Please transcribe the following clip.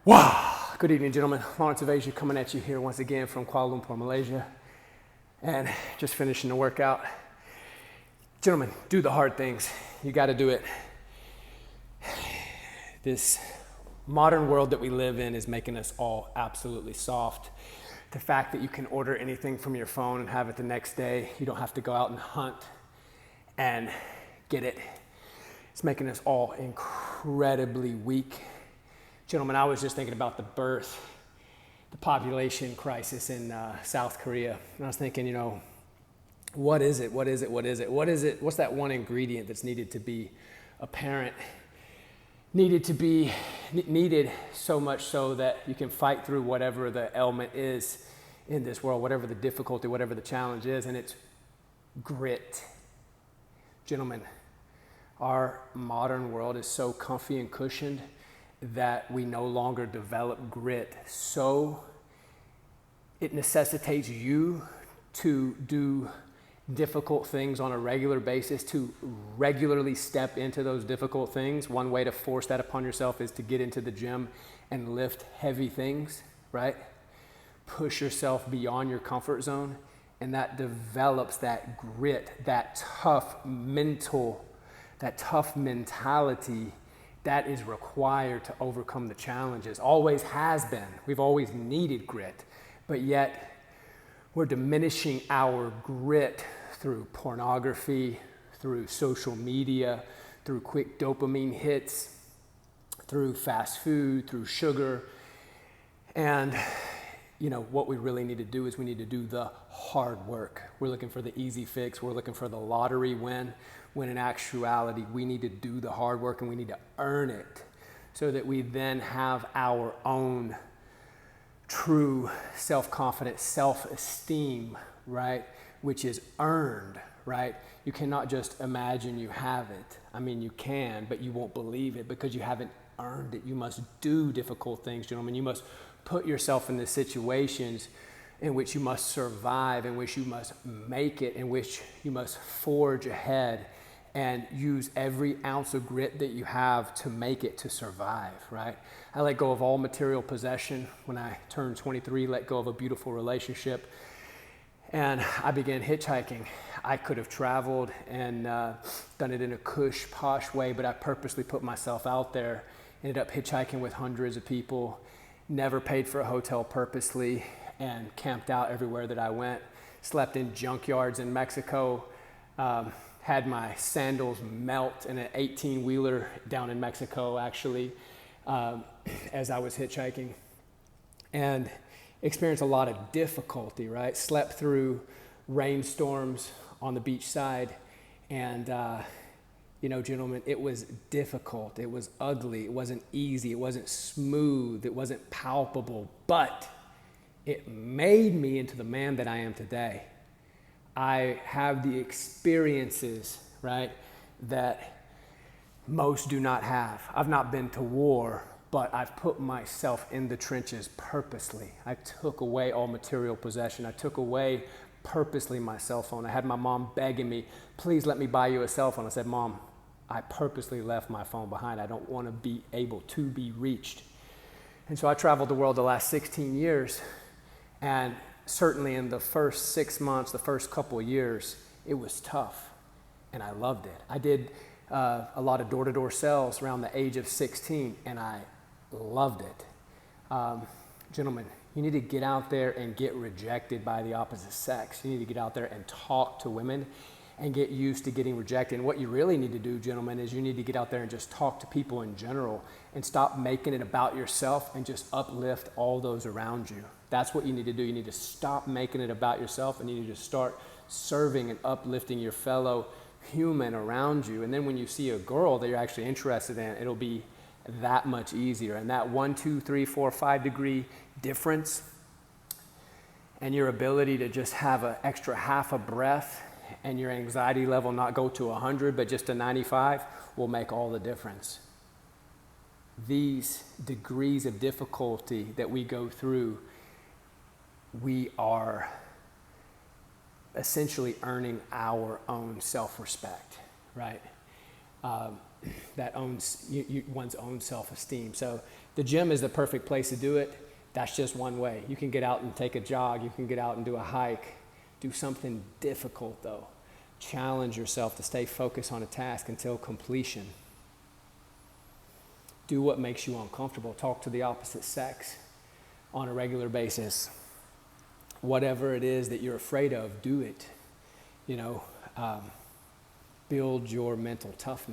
Wow! Good evening, gentlemen. Lawrence of Asia coming at you here once again from Kuala Lumpur, Malaysia. And just finishing the workout. Gentlemen, do the hard things. You got to do it. This modern world that we live in is making us all absolutely soft. The fact that you can order anything from your phone and have it the next day, you don't have to go out and hunt and get it. It's making us all incredibly weak. Gentlemen, I was just thinking about the population crisis in South Korea. And I was thinking, what is it? What's that one ingredient that's needed to be apparent? Needed so much so that you can fight through whatever the ailment is in this world, whatever the difficulty, whatever the challenge is, and it's grit. Gentlemen, our modern world is so comfy and cushioned that we no longer develop grit. So it necessitates you to do difficult things on a regular basis, to regularly step into those difficult things. One way to force that upon yourself is to get into the gym and lift heavy things, right? Push yourself beyond your comfort zone, and that develops that grit, that tough mentality that is required to overcome the challenges. Always has been. We've always needed grit, but yet we're diminishing our grit through pornography, through social media, through quick dopamine hits, through fast food, through sugar. And what we really need to do is we need to do the hard work. We're looking for the easy fix. We're looking for the lottery win, when in actuality, we need to do the hard work and we need to earn it so that we then have our own true self-confidence, self-esteem, right? Which is earned, right? You cannot just imagine you have it. I mean, you can, but you won't believe it because you haven't earned it. You must do difficult things, gentlemen. You must put yourself in the situations in which you must survive, in which you must make it, in which you must forge ahead and use every ounce of grit that you have to make it, to survive, right? I let go of all material possession when I turned 23, let go of a beautiful relationship, and I began hitchhiking. I could have traveled and done it in a cush, posh way, but I purposely put myself out there, ended up hitchhiking with hundreds of people, never paid for a hotel purposely, and camped out everywhere that I went, slept in junkyards in Mexico, had my sandals melt in an 18-wheeler down in Mexico, actually, as I was hitchhiking, and experienced a lot of difficulty, right? Slept through rainstorms on the beach side, and, gentlemen, it was difficult. It was ugly. It wasn't easy. It wasn't smooth. It wasn't palpable, but it made me into the man that I am today. I have the experiences, right, that most do not have. I've not been to war, but I've put myself in the trenches purposely. I took away all material possession. I took away purposely my cell phone. I had my mom begging me, please let me buy you a cell phone. I said, Mom, I purposely left my phone behind. I don't want to be able to be reached. And so I traveled the world the last 16 years, and certainly in the first 6 months, the first couple of years, it was tough, and I loved it. I did a lot of door-to-door sales around the age of 16, and I loved it. Gentlemen, you need to get out there and get rejected by the opposite sex. You need to get out there and talk to women and get used to getting rejected. And what you really need to do, gentlemen, is you need to get out there and just talk to people in general and stop making it about yourself and just uplift all those around you. That's what you need to do. You need to stop making it about yourself, and you need to start serving and uplifting your fellow human around you. And then when you see a girl that you're actually interested in, it'll be that much easier. And that 1, 2, 3, 4, 5 degree difference and your ability to just have an extra half a breath and your anxiety level not go to 100 but just to 95 will make all the difference. These degrees of difficulty that we go through, we are essentially earning our own self-respect, right? That owns one's own self-esteem. So The gym is the perfect place to do it. That's just one way. You can get out and take a jog. You can get out and do a hike. Do something difficult, though. Challenge yourself to stay focused on a task until completion. Do what makes you uncomfortable. Talk to the opposite sex on a regular basis. Whatever it is that you're afraid of, do it. Build your mental toughness.